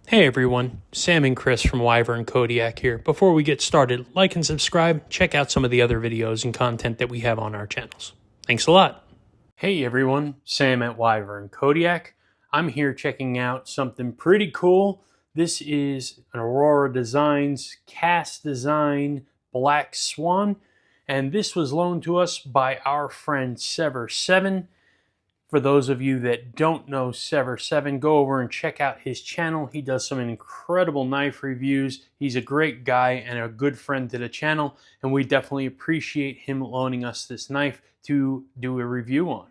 Hey everyone, Sam and Chris from Wyvern Kodiak here. Before we get started, like and subscribe, check out some of the other videos and content that we have on our channels. Thanks a lot. Hey everyone, Sam at Wyvern Kodiak. I'm here checking out something pretty cool. This is an Aurora Designs Kass Design Black Swan, and this was loaned to us by our friend SevrSevn. For those of you that don't know SevrSevn, go over and check out his channel. He does some incredible knife reviews. He's a great guy and a good friend to the channel, and we definitely appreciate him loaning us this knife to do a review on.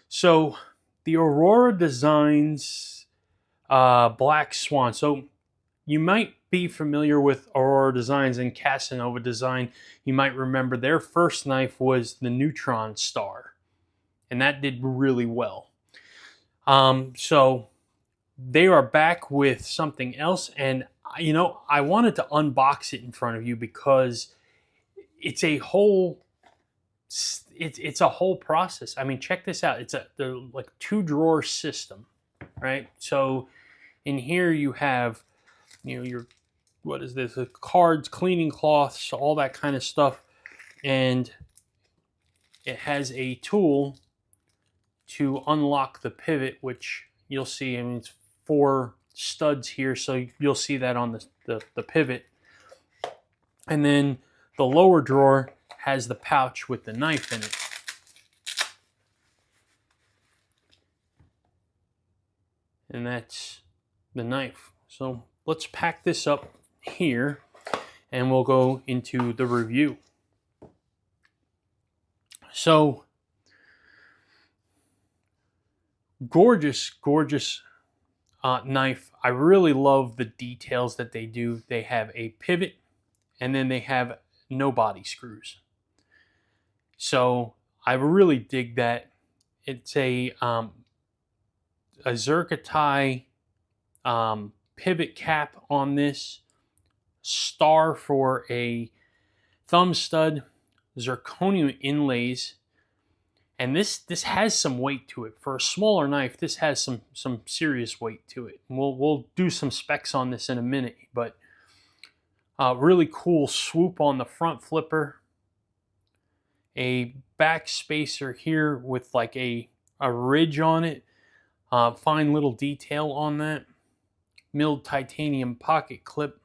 So, the Aurora Designs Black Swan. So, you might be familiar with Aurora Designs and Kassanova Design. You might remember their first knife was the Neutron Star, and that did really well. So they are back with something else, and I wanted to unbox it in front of you because it's a whole process. I mean, check this out. It's they're like 2-drawer system, right? So in here you have your what is this? Cards, cleaning cloths, all that kind of stuff, and it has a tool to unlock the pivot, which you'll see. I mean, it's 4 studs here, so you'll see that on the pivot. And then the lower drawer has the pouch with the knife in it. And that's the knife. So let's pack this up here and we'll go into the review. So gorgeous knife. I really love the details that they do. They have a pivot and then they have no body screws. So I really dig that. It's a zircuti pivot cap on this, star for a thumb stud, zirconium inlays. And this has some weight to it. For a smaller knife, this has some serious weight to it. We'll do some specs on this in a minute, but really cool swoop on the front flipper. A back spacer here with like a ridge on it. Fine little detail on that. Milled titanium pocket clip.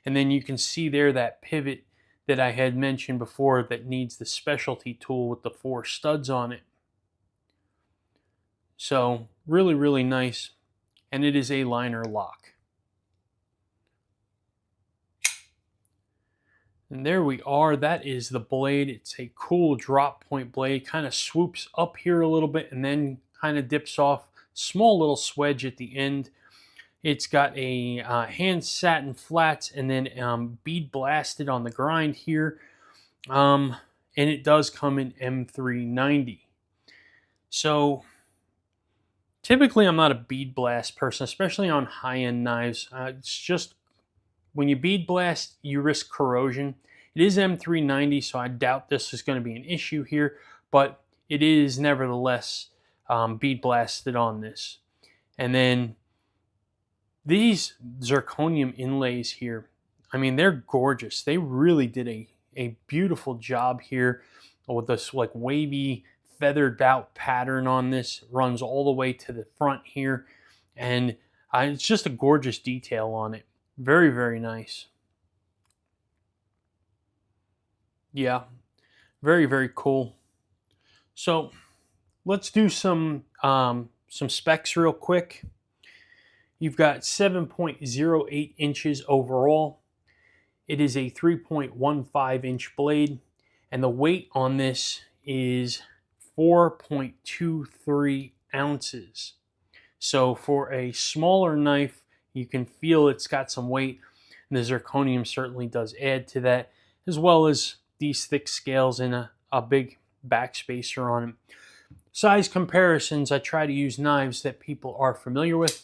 And then you can see there that pivot that I had mentioned before that needs the specialty tool with the 4 studs on it. So really nice, and it is a liner lock. And there we are. That is the blade. It's a cool drop point blade, kind of swoops up here a little bit and then kind of dips off. Small little swedge at the end. It's got a hand satin flats and then bead blasted on the grind here. And it does come in M390. So typically I'm not a bead blast person, especially on high-end knives. It's just when you bead blast, you risk corrosion. It is M390, so I doubt this is going to be an issue here, but it is nevertheless bead blasted on this. And then these zirconium inlays here, I mean, they're gorgeous. They really did a beautiful job here with this like wavy feathered out pattern on this. Runs all the way to the front here, and it's just a gorgeous detail on it. Very nice. Yeah, very cool. So let's do some specs real quick. You've got 7.08 inches overall. It is a 3.15 inch blade, and the weight on this is 4.23 ounces. So for a smaller knife, you can feel it's got some weight, and the zirconium certainly does add to that, as well as these thick scales and a big backspacer on them. Size comparisons, I try to use knives that people are familiar with.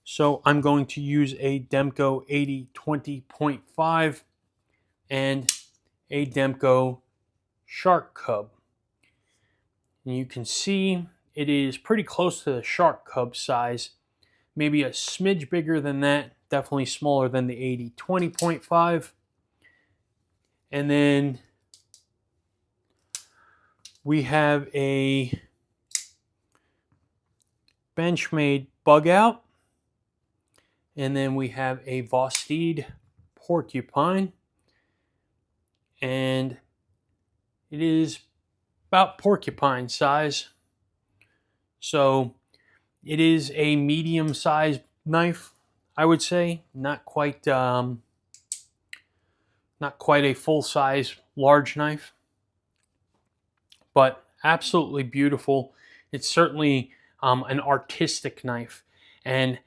So I'm going to use a Demko 80-20.5 and a Demko Shark Cub. And you can see it is pretty close to the Shark Cub size, maybe a smidge bigger than that, definitely smaller than the 80-20.5. And then we have a Benchmade bug out. And then we have a Vostede porcupine. And it is about porcupine size. So it is a medium-sized knife, I would say. Not quite a full-size large knife, but absolutely beautiful. It's certainly an artistic knife, and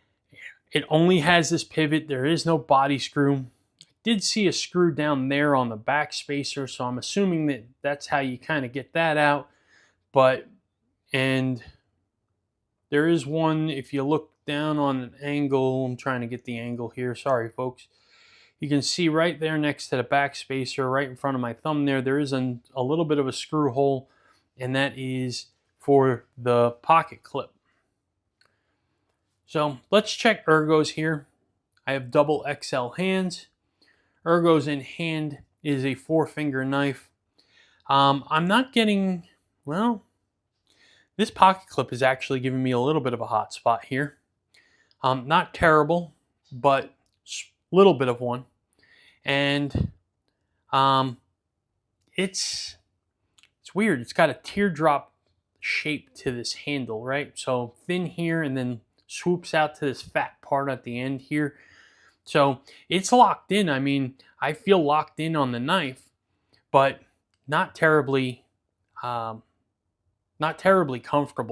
it only has this pivot. There is no body screw. I did see a screw down there on the back spacer, so I'm assuming that that's how you kind of get that out. And there is one, if you look down on an angle, I'm trying to get the angle here, sorry folks. You can see right there next to the back spacer, right in front of my thumb there is a little bit of a screw hole, and that is for the pocket clip. So let's check ergos here. I have double XL hands. Ergos in hand is a 4-finger knife. I'm not getting, well, this pocket clip is actually giving me a little bit of a hot spot here. Not terrible, but a little bit of one. And it's weird. It's got a teardrop shape to this handle, right? So thin here and then swoops out to this fat part at the end here. So it's locked in. I mean, I feel locked in on the knife, but not terribly comfortable,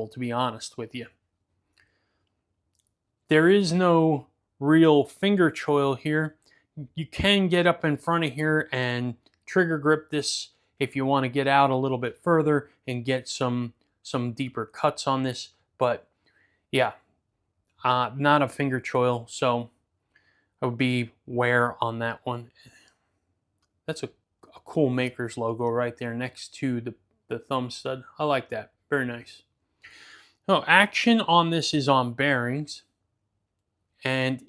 to be honest with you. There is no real finger choil here. You can get up in front of here and trigger grip this if you want to get out a little bit further and get some deeper cuts on this. But yeah, not a finger choil, so I would be aware on that one. That's a cool Maker's logo right there next to the thumb stud. I like that. Very nice. So action on this is on bearings. And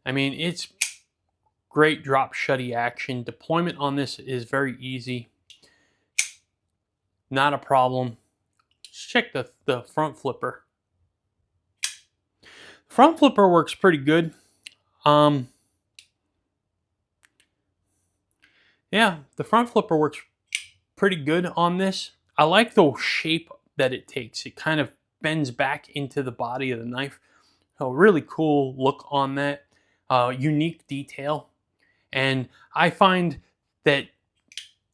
I mean, it's great drop shutty action. Deployment on this is very easy. Not a problem. Let's check the front flipper. Front flipper works pretty good. Yeah, the front flipper works pretty good on this. I like the shape that it takes. It kind of bends back into the body of the knife. A really cool look on that. Unique detail. And I find that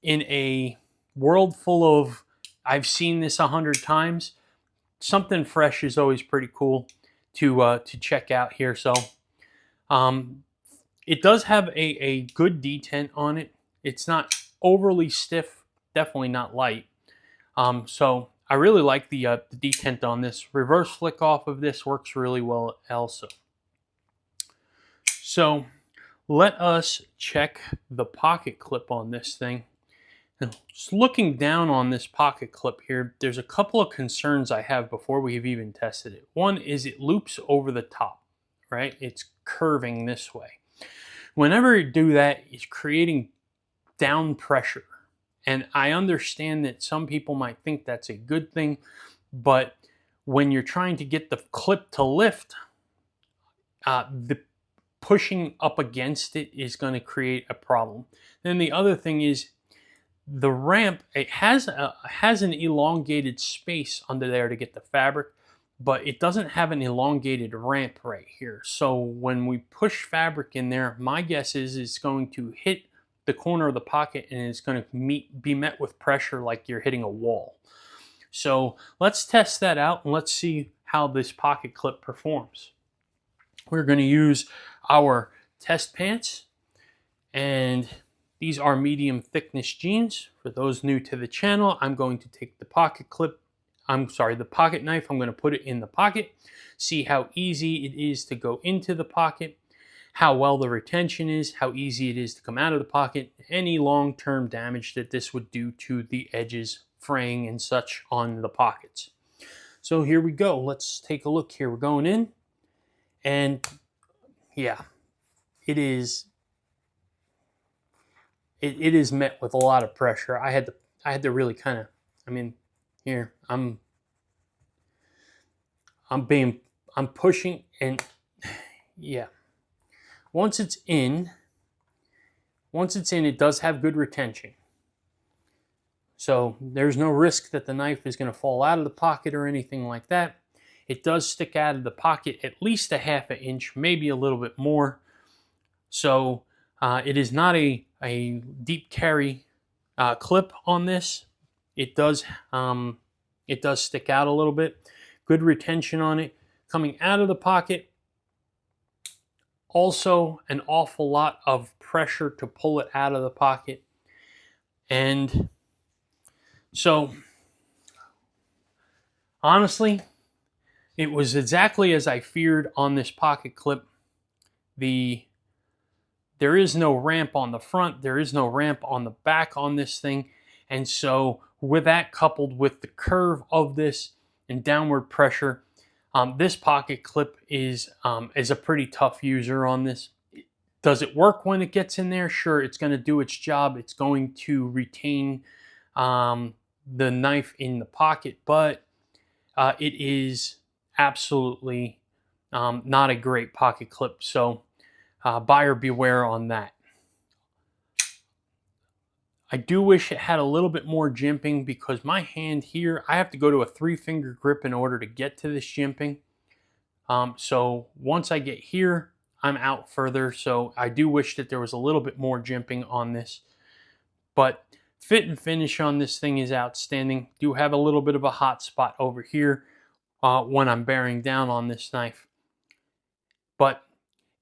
in a world full of, I've seen this 100 times, something fresh is always pretty cool to check out here. So it does have a good detent on it. It's not overly stiff, definitely not light. So I really like the detent on this. Reverse flick off of this works really well also. So let us check the pocket clip on this thing. Now, just looking down on this pocket clip here, there's a couple of concerns I have before we've even tested it. One is it loops over the top, right? It's curving this way. Whenever you do that, it's creating down pressure. And I understand that some people might think that's a good thing, but when you're trying to get the clip to lift, the pushing up against it is going to create a problem. Then the other thing is the ramp, it has an elongated space under there to get the fabric, but it doesn't have an elongated ramp right here. So when we push fabric in there, my guess is it's going to hit the corner of the pocket and it's going to be met with pressure like you're hitting a wall. So let's test that out and let's see how this pocket clip performs. We're going to use our test pants, and these are medium thickness jeans. For those new to the channel, I'm going to take the pocket clip, the pocket knife, I'm going to put it in the pocket, see how easy it is to go into the pocket, how well the retention is, how easy it is to come out of the pocket, any long-term damage that this would do to the edges, fraying and such on the pockets. So here we go. Let's take a look here. We're going in. And yeah, it is met with a lot of pressure. I had to really kind of, I mean, here I'm pushing, and yeah, once it's in, it does have good retention. So there's no risk that the knife is going to fall out of the pocket or anything like that. It does stick out of the pocket at least a half an inch, maybe a little bit more. So it is not a deep carry clip on this. It does stick out a little bit. Good retention on it. Coming out of the pocket, also an awful lot of pressure to pull it out of the pocket. And so, honestly, it was exactly as I feared on this pocket clip. There is no ramp on the front, there is no ramp on the back on this thing. And so with that, coupled with the curve of this and downward pressure, this pocket clip is a pretty tough user on this. Does it work when it gets in there? Sure, it's going to do its job. It's going to retain the knife in the pocket, but it is absolutely not a great pocket clip. So buyer beware on that. I do wish it had a little bit more jimping, because my hand here, I have to go to a 3-finger grip in order to get to this jimping. So once I get here, I'm out further. So I do wish that there was a little bit more jimping on this. But fit and finish on this thing is outstanding. Do have a little bit of a hot spot over here when I'm bearing down on this knife. But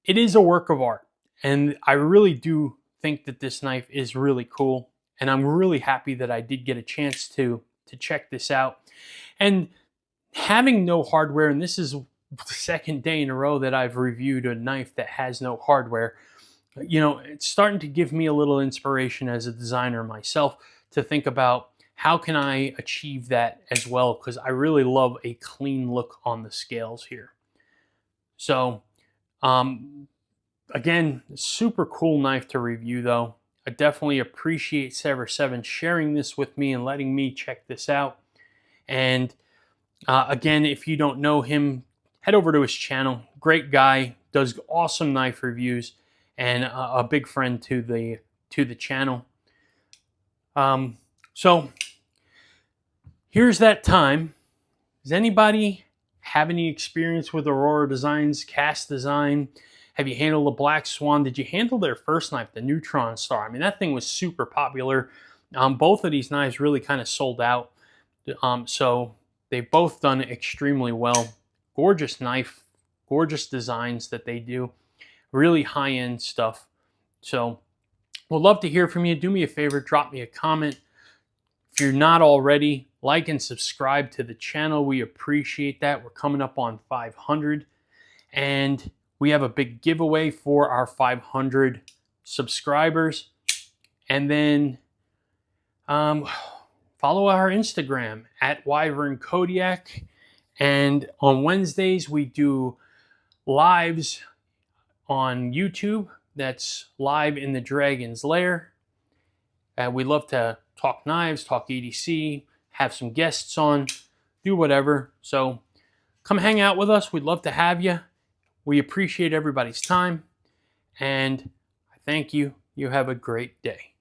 it is a work of art. And I really do think that this knife is really cool. And I'm really happy that I did get a chance to check this out. And having no hardware, and this is the second day in a row that I've reviewed a knife that has no hardware, you know, it's starting to give me a little inspiration as a designer myself to think about how can I achieve that as well, because I really love a clean look on the scales here. So again, super cool knife to review though. I definitely appreciate SevrSevn sharing this with me and letting me check this out. And again, if you don't know him, head over to his channel. Great guy, does awesome knife reviews, and a big friend to the channel. So here's that time. Does anybody have any experience with Aurora Designs, Kass Design? Have you handled the Black Swan? Did you handle their first knife, the Neutron Star? I mean, that thing was super popular. Both of these knives really kind of sold out. So they've both done extremely well. Gorgeous knife, gorgeous designs that they do. Really high-end stuff. So we'd love to hear from you. Do me a favor, drop me a comment. If you're not already, like and subscribe to the channel. We appreciate that. We're coming up on 500. And we have a big giveaway for our 500 subscribers. And then follow our Instagram at @WyvernKodiak. And on Wednesdays, we do lives on YouTube. That's live in the Dragon's Lair. We love to talk knives, talk EDC, have some guests on, do whatever. So come hang out with us. We'd love to have you. We appreciate everybody's time, and I thank you. You have a great day.